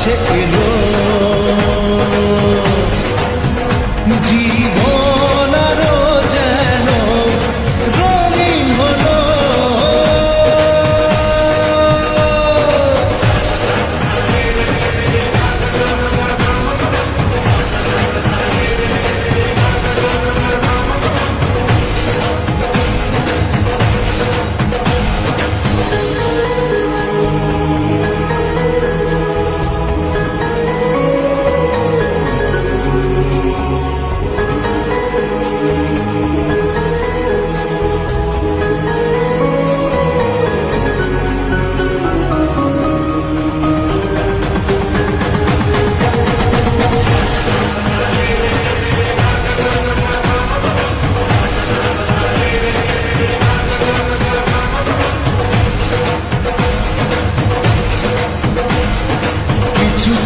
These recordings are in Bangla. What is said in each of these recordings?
কাছে এলো জীবন আরো যেন রঙিন হলো।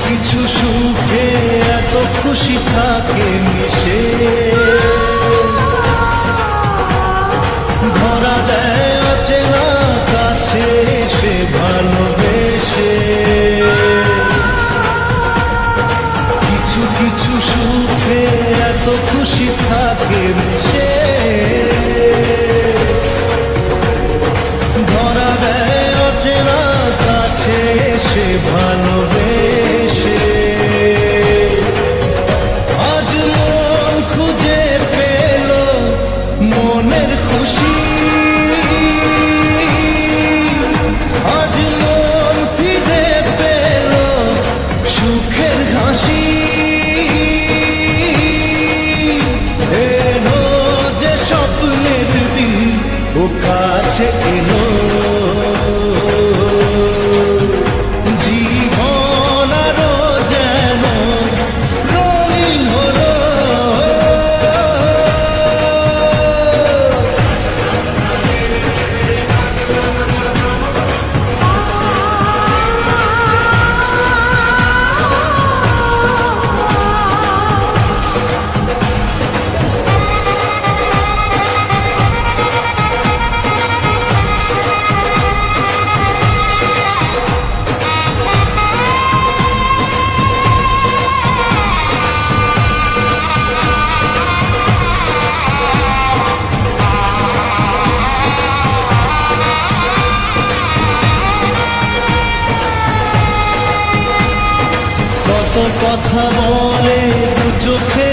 কিছু সুখে এত খুশি থাকে মিশে, ধরা দেয় অচেনা কাছে সে ভালোবেসে। কিছু কিছু সুখে এত খুশি থাকে মিশে, ধরা দেয় অচেনা কাছে সে ভালোবেসে। আজ মন খুঁজে পেল মনের খুশি, আজ মন ফিরে পেল সুখের হাসি। এলো যে স্বপ্নের দিন ও কাছে এলো, জীবন আরো যেন রঙিন হলো। কত কথা বলে দু চোখে